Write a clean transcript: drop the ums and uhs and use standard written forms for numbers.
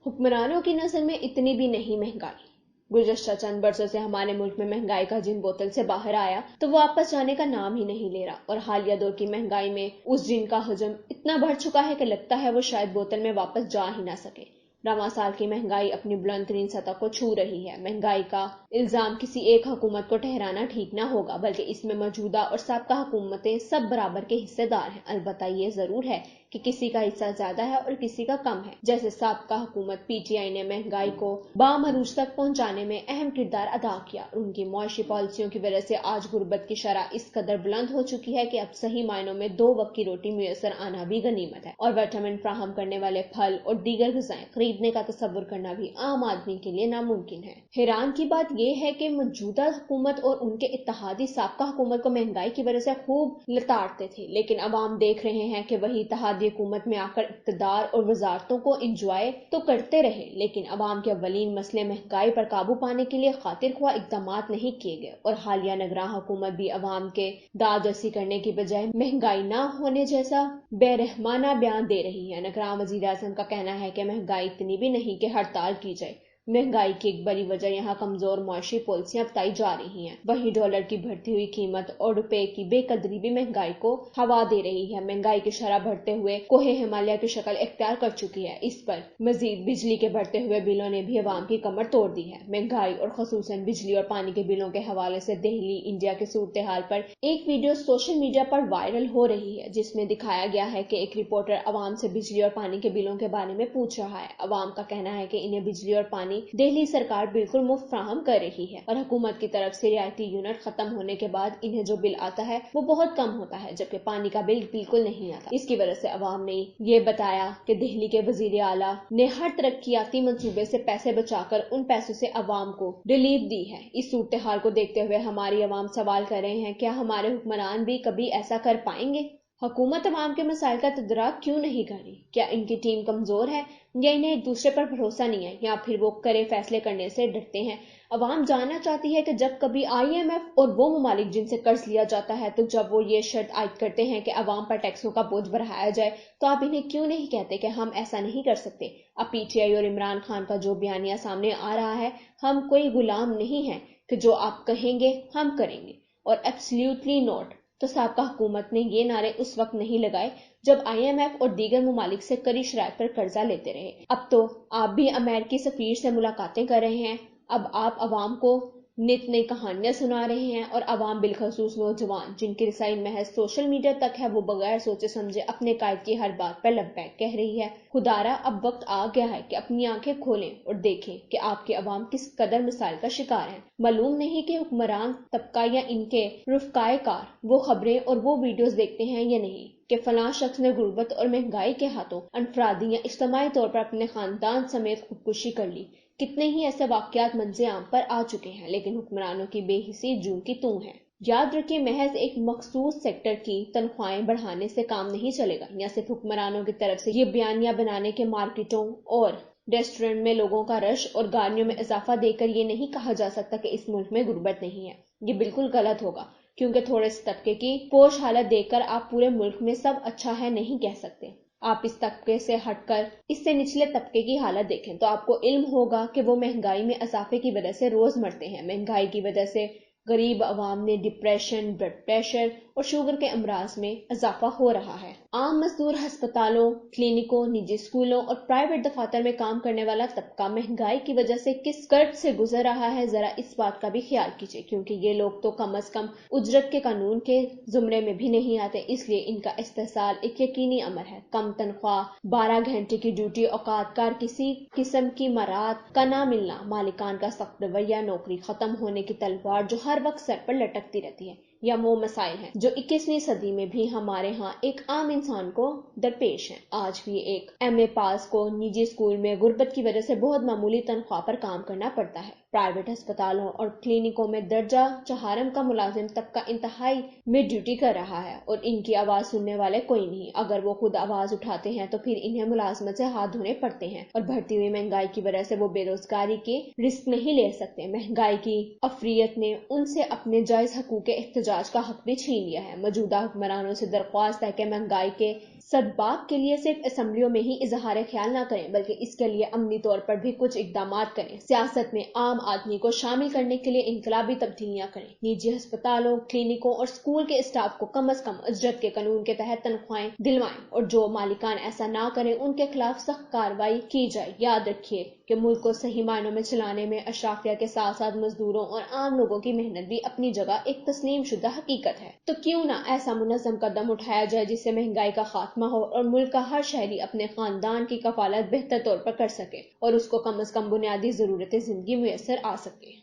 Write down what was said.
حکمرانوں کی نظر میں اتنی بھی نہیں مہنگائی۔ گزشتہ چند برسوں سے ہمارے ملک میں مہنگائی کا جن بوتل سے باہر آیا تو وہ واپس جانے کا نام ہی نہیں لے رہا، اور حالیہ دور کی مہنگائی میں اس جن کا حجم اتنا بڑھ چکا ہے کہ لگتا ہے وہ شاید بوتل میں واپس جا ہی نہ سکے۔ رواں سال کی مہنگائی اپنی بلند ترین سطح کو چھو رہی ہے۔ مہنگائی کا الزام کسی ایک حکومت کو ٹھہرانا ٹھیک نہ ہوگا، بلکہ اس میں موجودہ اور سابقہ حکومتیں سب برابر کے حصے دار ہیں۔ البتہ یہ ضرور ہے کہ کسی کا حصہ زیادہ ہے اور کسی کا کم ہے۔ جیسے سابقہ حکومت پی ٹی آئی نے مہنگائی کو بامعروج تک پہنچانے میں اہم کردار ادا کیا، اور ان کی معاشی پالیسیوں کی وجہ سے آج غربت کی شرح اس قدر بلند ہو چکی ہے کہ اب صحیح معنوں میں 2 وقت کی روٹی میسر آنا بھی غنیمت ہے، اور وٹامن فراہم کرنے والے پھل اور دیگر غذائیں خریدنے کا تصور کرنا بھی عام آدمی کے لیے ناممکن ہے۔ حیران کی بات یہ ہے کہ موجودہ حکومت اور ان کے اتحادی سابقہ حکومت کو مہنگائی کی وجہ سے خوب لتاڑتے تھے، لیکن عوام دیکھ رہے ہیں کہ وہی اتحادی حکومت میں آ کر اقتدار اور وزارتوں کو انجوائے تو کرتے رہے، لیکن عوام کے اولین مسئلے مہنگائی پر قابو پانے کے لیے خاطر خواہ اقدامات نہیں کیے گئے، اور حالیہ نگراں حکومت بھی عوام کے داد رسی کرنے کی بجائے مہنگائی نہ ہونے جیسا بے رحمانہ بیان دے رہی ہے۔ نگراں وزیر اعظم کا کہنا ہے کہ مہنگائی اتنی بھی نہیں کہ ہڑتال کی جائے۔ مہنگائی کی ایک بڑی وجہ یہاں کمزور معاشی پالیسیاں بتائی جا رہی ہیں۔ وہیں ڈالر کی بڑھتی ہوئی قیمت اور روپے کی بے قدری بھی مہنگائی کو ہوا دے رہی ہے۔ مہنگائی کی شرح بڑھتے ہوئے کوہ ہمالیہ کی شکل اختیار کر چکی ہے۔ اس پر مزید بجلی کے بڑھتے ہوئے بلوں نے بھی عوام کی کمر توڑ دی ہے۔ مہنگائی اور خصوصاً بجلی اور پانی کے بلوں کے حوالے سے دہلی انڈیا کی صورتحال پر ایک ویڈیو سوشل میڈیا پر وائرل ہو رہی ہے، جس میں دکھایا گیا ہے کہ ایک رپورٹر عوام سے بجلی اور پانی کے بلوں کے بارے میں پوچھ رہا ہے۔ عوام کا کہنا ہے کہ انہیں بجلی اور پانی دہلی سرکار بالکل مفت فراہم کر رہی ہے، اور حکومت کی طرف سے رعایتی یونٹ ختم ہونے کے بعد انہیں جو بل آتا ہے وہ بہت کم ہوتا ہے، جبکہ پانی کا بل بالکل نہیں آتا۔ اس کی وجہ سے عوام نے یہ بتایا کہ دہلی کے وزیر اعلیٰ نے ہر ترقیاتی منصوبے سے پیسے بچا کر ان پیسوں سے عوام کو ریلیف دی ہے۔ اس صورتحال کو دیکھتے ہوئے ہماری عوام سوال کر رہے ہیں، کیا ہمارے حکمران بھی کبھی ایسا کر پائیں گے؟ حکومت عوام کے مسائل کا تدارک کیوں نہیں کر رہی؟ کیا ان کی ٹیم کمزور ہے، یا انہیں ایک دوسرے پر بھروسہ نہیں ہے، یا پھر وہ کرے فیصلے کرنے سے ڈرتے ہیں؟ عوام جاننا چاہتی ہے کہ جب کبھی آئی ایم ایف اور وہ ممالک جن سے قرض لیا جاتا ہے، تو جب وہ یہ شرط عائد کرتے ہیں کہ عوام پر ٹیکسوں کا بوجھ بڑھایا جائے، تو آپ انہیں کیوں نہیں کہتے کہ ہم ایسا نہیں کر سکتے؟ اب پی ٹی آئی اور عمران خان کا جو بیانیہ سامنے آ رہا ہے، ہم کوئی غلام نہیں ہیں کہ جو آپ کہیں گے ہم کریں گے، اور ایبسلیوٹلی نوٹ۔ تو سابقہ حکومت نے یہ نعرے اس وقت نہیں لگائے جب آئی ایم ایف اور دیگر ممالک سے کڑی شرائط پر قرضہ لیتے رہے۔ اب تو آپ بھی امریکی سفیر سے ملاقاتیں کر رہے ہیں، اب آپ عوام کو نت نئی کہانیاں سنا رہے ہیں، اور عوام بالخصوص نوجوان جن کی رسائی محض سوشل میڈیا تک ہے، وہ بغیر سوچے سمجھے اپنے قائد کی ہر بات پر لبیک کہہ رہی ہے۔ خدارا اب وقت آ گیا ہے کہ اپنی آنکھیں کھولیں اور دیکھیں کہ آپ کے عوام کس قدر مسائل کا شکار ہیں۔ معلوم نہیں کہ حکمران طبقہ یا ان کے رفقائے کار وہ خبریں اور وہ ویڈیوز دیکھتے ہیں یا نہیں کہ فلاں شخص نے غربت اور مہنگائی کے ہاتھوں انفرادی یا اجتماعی طور پر اپنے خاندان سمیت خودکشی کر لی۔ کتنے ہی ایسے واقعات منظر عام پر آ چکے ہیں، لیکن حکمرانوں کی بے حسی جوں کی توں ہے۔ یاد رکھیں، محض ایک مخصوص سیکٹر کی تنخواہیں بڑھانے سے کام نہیں چلے گا، یا صرف حکمرانوں کی طرف سے یہ بیانیہ بنانے کے مارکیٹوں اور ریسٹورنٹ میں لوگوں کا رش اور گاڑیوں میں اضافہ دیکھ کر یہ نہیں کہا جا سکتا کہ اس ملک میں غربت نہیں ہے۔ یہ بالکل غلط ہوگا، کیونکہ تھوڑے سے طبقے کی پوش حالت دیکھ کر آپ پورے ملک میں سب اچھا ہے نہیں کہہ سکتے۔ آپ اس طبقے سے ہٹ کر اس سے نچلے طبقے کی حالت دیکھیں تو آپ کو علم ہوگا کہ وہ مہنگائی میں اضافے کی وجہ سے روز مرتے ہیں۔ مہنگائی کی وجہ سے غریب عوام میں ڈپریشن، بلڈ پریشر اور شوگر کے امراض میں اضافہ ہو رہا ہے۔ عام مزدور، ہسپتالوں، کلینکوں، نجی اسکولوں اور پرائیویٹ دفاتر میں کام کرنے والا طبقہ مہنگائی کی وجہ سے کس کرب سے گزر رہا ہے، ذرا اس بات کا بھی خیال کیجیے، کیونکہ یہ لوگ تو کم از کم اجرت کے قانون کے زمرے میں بھی نہیں آتے، اس لیے ان کا استحصال ایک یقینی امر ہے۔ کم تنخواہ، 12 گھنٹے کی ڈیوٹی، اوقات کار کسی قسم کی مراعات کا نہ ملنا، مالکان کا سخت رویہ، نوکری ختم ہونے کی تلوار جو ہر وقت سر پر لٹکتی رہتی ہے، یا وہ مسائل ہیں جو 21ویں صدی میں بھی ہمارے ہاں ایک عام انسان کو درپیش ہیں۔ آج بھی ایک ایم اے پاس کو نجی اسکول میں غربت کی وجہ سے بہت معمولی تنخواہ پر کام کرنا پڑتا ہے۔ پرائیویٹ اسپتالوں اور کلینکوں میں درجہ چہارم کا ملازم طبقہ انتہائی میں ڈیوٹی کر رہا ہے اور ان کی آواز سننے والے کوئی نہیں۔ اگر وہ خود آواز اٹھاتے ہیں تو پھر انہیں ملازمت سے ہاتھ دھونے پڑتے ہیں اور بڑھتی ہوئی مہنگائی کی وجہ سے وہ بے روزگاری کے رسک نہیں لے سکتے۔ مہنگائی کی افریت نے ان سے اپنے جائز حقوق احتجاج کا حق بھی چھین لیا ہے۔ موجودہ حکمرانوں سے درخواست ہے کہ مہنگائی کے سدباب کے لیے صرف اسمبلیوں میں ہی اظہار خیال نہ کریں بلکہ اس کے لیے عملی طور پر بھی کچھ اقدامات کریں۔ سیاست میں عام آدمی کو شامل کرنے کے لیے انقلابی تبدیلیاں کریں۔ نجی ہسپتالوں، کلینکوں اور اسکول کے اسٹاف کو کم از کم اجرت کے قانون کے تحت تنخواہیں دلوائیں اور جو مالکان ایسا نہ کریں ان کے خلاف سخت کارروائی کی جائے۔ یاد رکھیے کہ ملک کو صحیح معنوں میں چلانے میں اشرافیہ کے ساتھ ساتھ مزدوروں اور عام لوگوں کی محنت بھی اپنی جگہ ایک تسلیم شدہ حقیقت ہے۔ تو کیوں نہ ایسا منظم قدم اٹھایا جائے جس سے مہنگائی کا خاتمہ ہو اور ملک کا ہر شہری اپنے خاندان کی کفالت بہتر طور پر کر سکے اور اس کو کم از کم بنیادی ضرورتیں زندگی میسر آ سکے۔